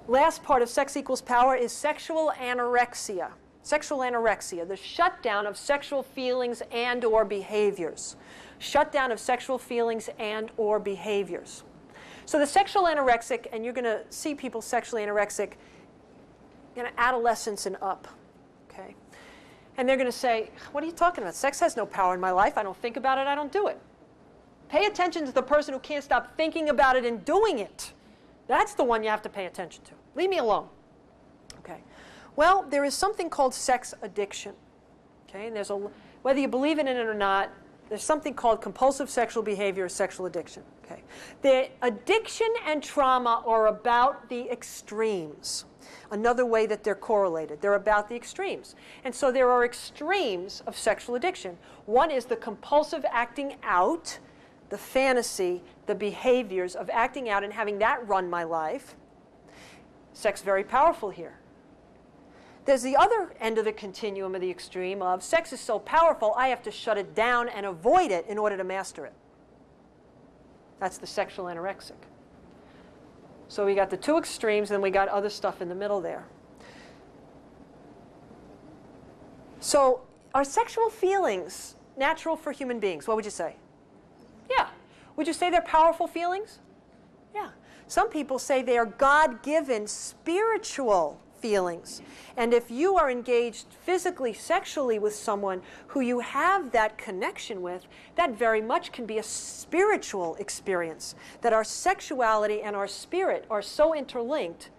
last part of sex equals power is sexual anorexia. Sexual anorexia, the shutdown of sexual feelings and or behaviors. Shutdown of sexual feelings and or behaviors. So the sexual anorexic, and you're going to see people sexually anorexic in adolescence and up. Okay? And they're going to say, what are you talking about? Sex has no power in my life. I don't think about it. I don't do it. Pay attention to the person who can't stop thinking about it and doing it. That's the one you have to pay attention to. Leave me alone. Okay. Well, there is something called sex addiction. Okay? And there's whether you believe in it or not, there's something called compulsive sexual behavior or sexual addiction. Okay? The addiction and trauma are about the extremes. Another way that they're correlated. They're about the extremes. And so there are extremes of sexual addiction. One is the compulsive acting out, the fantasy, the behaviors of acting out and having that run my life. Sex very powerful here. There's the other end of the continuum of the extreme of sex is so powerful I have to shut it down and avoid it in order to master it. That's the sexual anorexic. So we got the two extremes, and we got other stuff in the middle there. So are sexual feelings natural for human beings? What would you say? Yeah. Would you say they're powerful feelings? Yeah. Some people say they are God-given spiritual feelings. And if you are engaged physically, sexually with someone who you have that connection with, that very much can be a spiritual experience. That our sexuality and our spirit are so interlinked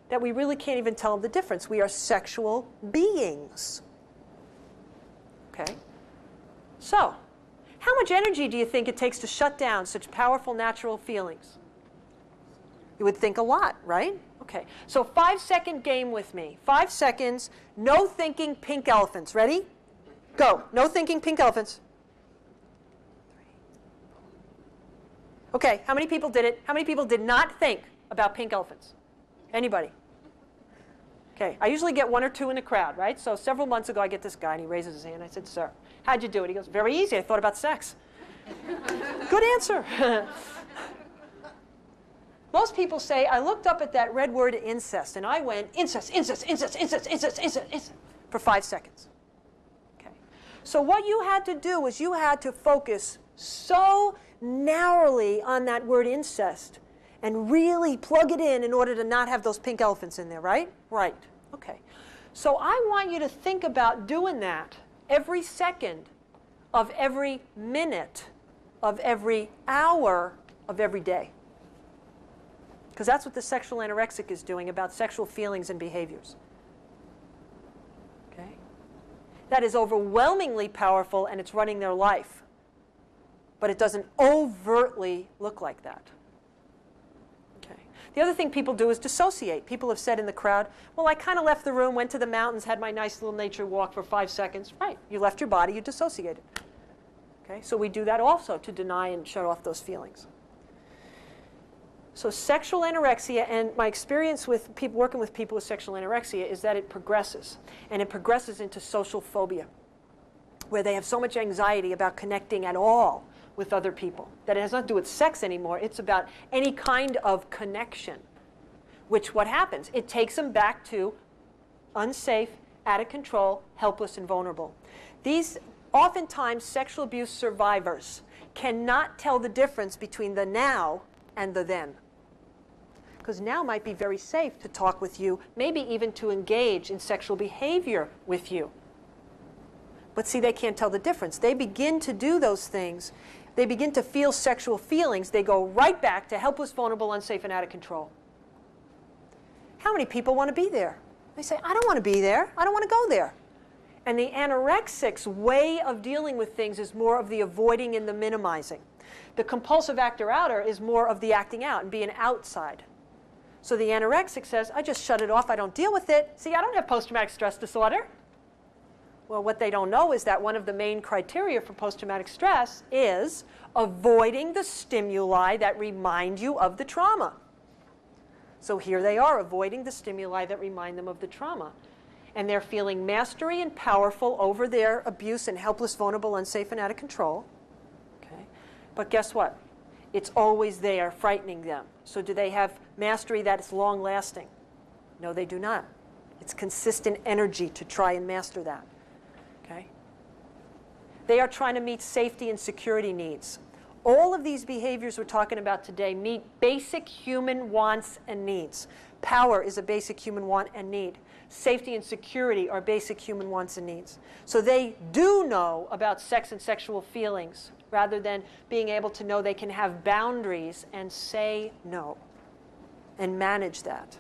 that we really can't even tell the difference. We are sexual beings. Okay? So, how much energy do you think it takes to shut down such powerful natural feelings? You would think a lot, right? Okay, so 5-second game with me. 5 seconds, no thinking pink elephants. Ready? Go. No thinking pink elephants. Okay, how many people did it? How many people did not think about pink elephants? Anybody? Okay, I usually get 1 or 2 in the crowd, right? So several months ago I get this guy and he raises his hand. I said, sir, how'd you do it? He goes, very easy. I thought about sex. Good answer. Most people say, I looked up at that red word incest, and I went, incest, incest, incest, incest, incest, incest, incest, for 5 seconds. Okay. So what you had to do was you had to focus so narrowly on that word incest and really plug it in order to not have those pink elephants in there, right? Right. Okay. So I want you to think about doing that every second of every minute of every hour of every day. Because that's what the sexual anorexic is doing about sexual feelings and behaviors. Okay? That is overwhelmingly powerful, and it's running their life. But it doesn't overtly look like that. Okay. The other thing people do is dissociate. People have said in the crowd, well, I kind of left the room, went to the mountains, had my nice little nature walk for 5 seconds. Right. You left your body, you dissociated. Okay? So we do that also to deny and shut off those feelings. So sexual anorexia, and my experience with people working with people with sexual anorexia is that it progresses. And it progresses into social phobia, where they have so much anxiety about connecting at all with other people that it has nothing to do with sex anymore. It's about any kind of connection, which what happens? It takes them back to unsafe, out of control, helpless, and vulnerable. These oftentimes sexual abuse survivors cannot tell the difference between the now and the then. Because now might be very safe to talk with you, maybe even to engage in sexual behavior with you. But see, they can't tell the difference. They begin to do those things. They begin to feel sexual feelings. They go right back to helpless, vulnerable, unsafe, and out of control. How many people want to be there? They say, I don't want to be there. I don't want to go there. And the anorexic's way of dealing with things is more of the avoiding and the minimizing. The compulsive actor-outer is more of the acting out and being outside. So the anorexic says, I just shut it off. I don't deal with it. See, I don't have post-traumatic stress disorder. Well, what they don't know is that one of the main criteria for post-traumatic stress is avoiding the stimuli that remind you of the trauma. So here they are, avoiding the stimuli that remind them of the trauma. And they're feeling mastery and powerful over their abuse and helpless, vulnerable, unsafe, and out of control. Okay. But guess what? It's always there, frightening them. So do they have mastery that is long-lasting? No, they do not. It's consistent energy to try and master that. Okay? They are trying to meet safety and security needs. All of these behaviors we're talking about today meet basic human wants and needs. Power is a basic human want and need. Safety and security are basic human wants and needs. So they do know about sex and sexual feelings rather than being able to know they can have boundaries and say no and manage that.